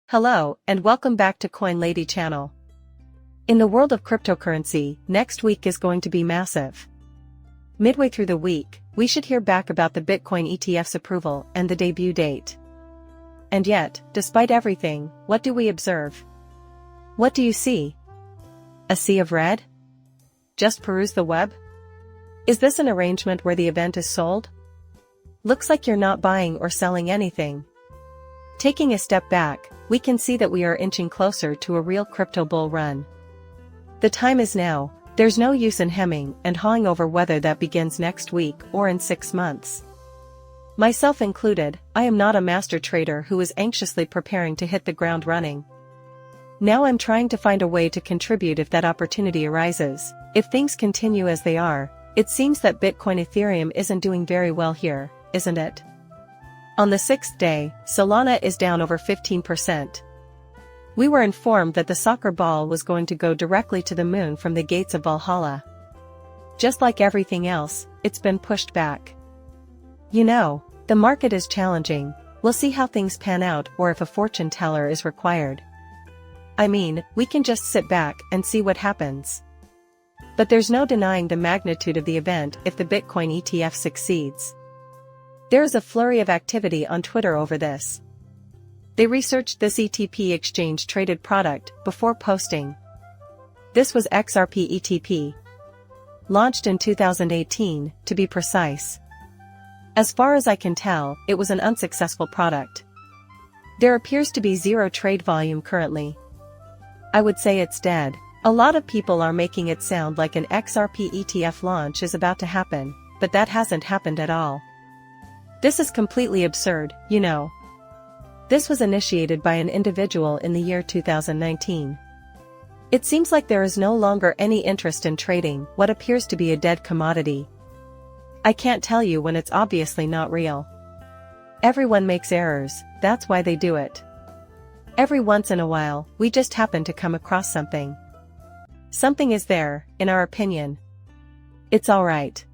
Hello, and welcome back to Coin Lady channel. In the world of cryptocurrency, next week is going to be massive. Midway through the week, we should hear back about the Bitcoin ETF's approval and the debut date. And yet, despite everything, what do we observe? What do you see? A sea of red? Just peruse the web? Is this an arrangement where the event is sold? Looks like you're not buying or selling anything. Taking a step back, we can see that we are inching closer to a real crypto bull run. The time is now. There's no use in hemming and hawing over whether that begins next week or in 6 months. Myself included, I am not a master trader who is anxiously preparing to hit the ground running. Now I'm trying to find a way to contribute if that opportunity arises. If things continue as they are, it seems that Bitcoin Ethereum isn't doing very well here, isn't it? On the 6th day, Solana is down over 15%. We were informed that the soccer ball was going to go directly to the moon from the gates of Valhalla. Just like everything else, it's been pushed back. You know, the market is challenging. We'll see how things pan out or if a fortune teller is required. I mean, we can just sit back and see what happens. But there's no denying the magnitude of the event if the Bitcoin ETF succeeds. There is a flurry of activity on Twitter over this. They researched this ETP exchange-traded product before posting. This was XRP ETP. Launched in 2018, to be precise. As far as I can tell, it was an unsuccessful product. There appears to be zero trade volume currently. I would say it's dead. A lot of people are making it sound like an XRP ETF launch is about to happen, but that hasn't happened at all. This is completely absurd, you know. This was initiated by an individual in the year 2019. It seems like there is no longer any interest in trading what appears to be a dead commodity. I can't tell you when it's obviously not real. Everyone makes errors, that's why they do it. Every once in a while, we just happen to come across something. Something is there, in our opinion. It's alright.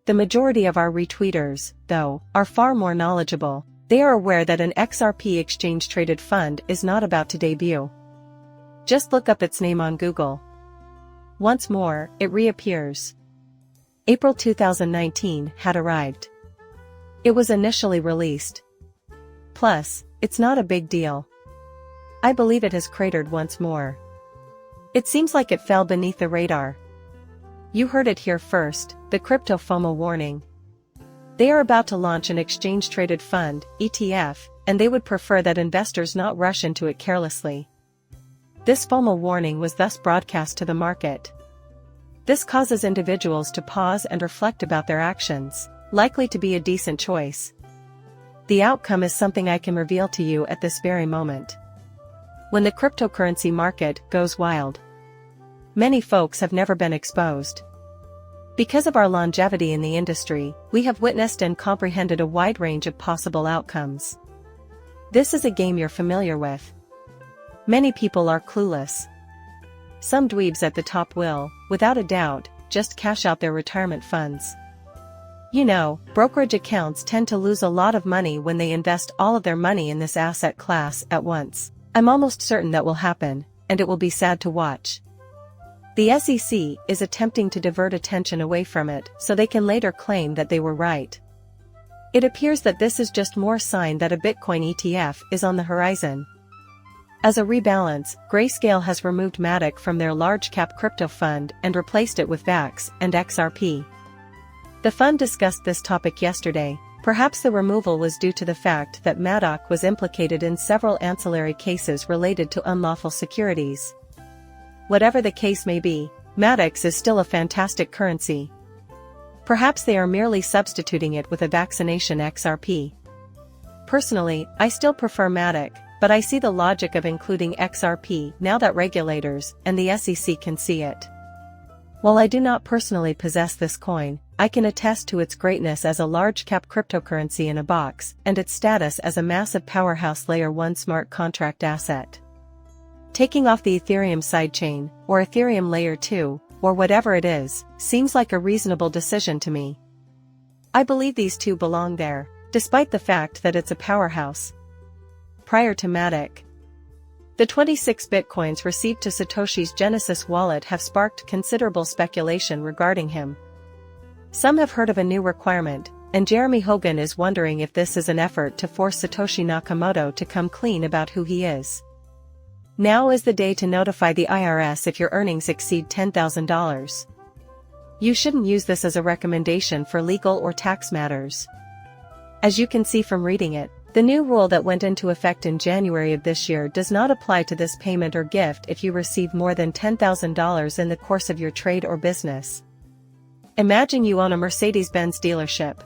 The majority of our retweeters, though, are far more knowledgeable. They are aware that an XRP exchange-traded fund is not about to debut. Just look up its name on Google. Once more, it reappears. April 2019 had arrived. It was initially released. Plus, it's not a big deal. I believe it has cratered once more. It seems like it fell beneath the radar. You heard it here first, the crypto FOMO warning. They are about to launch an exchange-traded fund, ETF, and they would prefer that investors not rush into it carelessly. This FOMO warning was thus broadcast to the market. This causes individuals to pause and reflect about their actions, likely to be a decent choice. The outcome is something I can reveal to you at this very moment. When the cryptocurrency market goes wild, many folks have never been exposed. Because of our longevity in the industry, we have witnessed and comprehended a wide range of possible outcomes. This is a game you're familiar with. Many people are clueless. Some dweebs at the top will, without a doubt, just cash out their retirement funds. You know, brokerage accounts tend to lose a lot of money when they invest all of their money in this asset class at once. I'm almost certain that will happen, and it will be sad to watch. The SEC is attempting to divert attention away from it so they can later claim that they were right. It appears that this is just more sign that a Bitcoin ETF is on the horizon. As a rebalance, Grayscale has removed Matic from their large-cap crypto fund and replaced it with VAX and XRP. The fund discussed this topic yesterday. Perhaps the removal was due to the fact that Matic was implicated in several ancillary cases related to unlawful securities. Whatever the case may be, Matic is still a fantastic currency. Perhaps they are merely substituting it with a vaccination XRP. Personally, I still prefer Matic, but I see the logic of including XRP now that regulators and the SEC can see it. While I do not personally possess this coin, I can attest to its greatness as a large-cap cryptocurrency in a box and its status as a massive powerhouse Layer 1 smart contract asset. Taking off the Ethereum sidechain, or Ethereum Layer 2, or whatever it is, seems like a reasonable decision to me. I believe these two belong there, despite the fact that it's a powerhouse. Prior to Matic, The 26 bitcoins received to Satoshi's Genesis wallet have sparked considerable speculation regarding him. Some have heard of a new requirement, and Jeremy Hogan is wondering if this is an effort to force Satoshi Nakamoto to come clean about who he is. Now is the day to notify the IRS if your earnings exceed $10,000. You shouldn't use this as a recommendation for legal or tax matters. As you can see from reading it, the new rule that went into effect in January of this year does not apply to this payment or gift if you receive more than $10,000 in the course of your trade or business. Imagine you own a Mercedes-Benz dealership.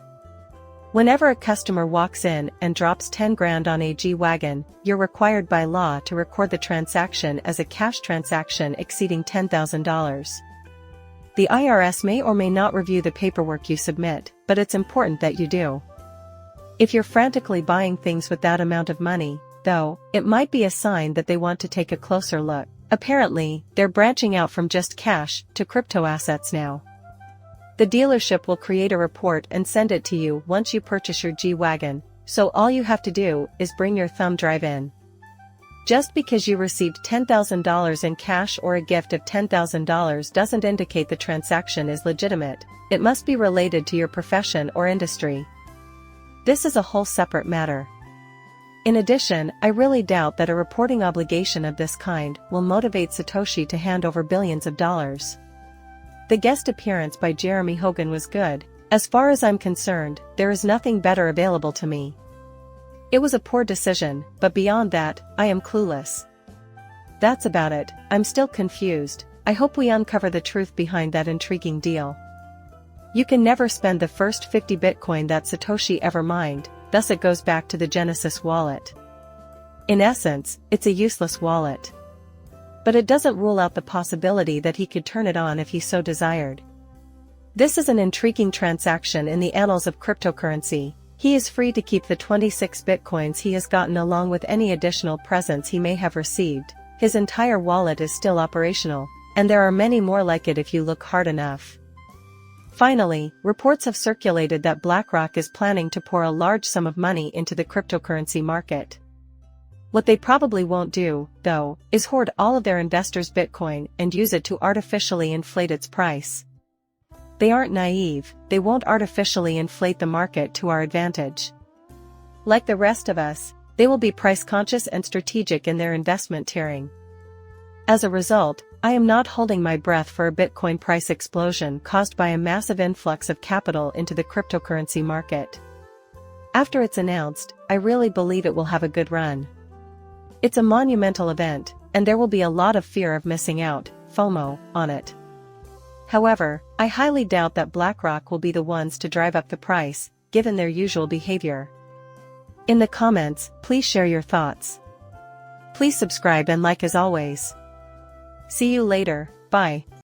Whenever a customer walks in and drops 10 grand on a G-Wagon, you're required by law to record the transaction as a cash transaction exceeding $10,000. The IRS may or may not review the paperwork you submit, but it's important that you do. If you're frantically buying things with that amount of money, though, it might be a sign that they want to take a closer look. Apparently, they're branching out from just cash to crypto assets now. The dealership will create a report and send it to you once you purchase your G-Wagon, so all you have to do is bring your thumb drive in. Just because you received $10,000 in cash or a gift of $10,000 doesn't indicate the transaction is legitimate. It must be related to your profession or industry. This is a whole separate matter. In addition, I really doubt that a reporting obligation of this kind will motivate Satoshi to hand over billions of dollars. The guest appearance by Jeremy Hogan was good. As far as I'm concerned, there is nothing better available to me. It was a poor decision, but beyond that, I am clueless. That's about it. I'm still confused. I hope we uncover the truth behind that intriguing deal. You can never spend the first 50 Bitcoin that Satoshi ever mined, thus it goes back to the Genesis wallet. In essence, it's a useless wallet. But it doesn't rule out the possibility that he could turn it on if he so desired. This is an intriguing transaction in the annals of cryptocurrency. He is free to keep the 26 Bitcoins he has gotten along with any additional presents he may have received. His entire wallet is still operational, and there are many more like it if you look hard enough. Finally, reports have circulated that BlackRock is planning to pour a large sum of money into the cryptocurrency market. What they probably won't do, though, is hoard all of their investors' Bitcoin and use it to artificially inflate its price. They aren't naive, they won't artificially inflate the market to our advantage. Like the rest of us, they will be price-conscious and strategic in their investment tiering. As a result, I am not holding my breath for a Bitcoin price explosion caused by a massive influx of capital into the cryptocurrency market. After it's announced, I really believe it will have a good run. It's a monumental event, and there will be a lot of fear of missing out, FOMO, on it. However, I highly doubt that BlackRock will be the ones to drive up the price, given their usual behavior. In the comments, please share your thoughts. Please subscribe and like as always. See you later, bye.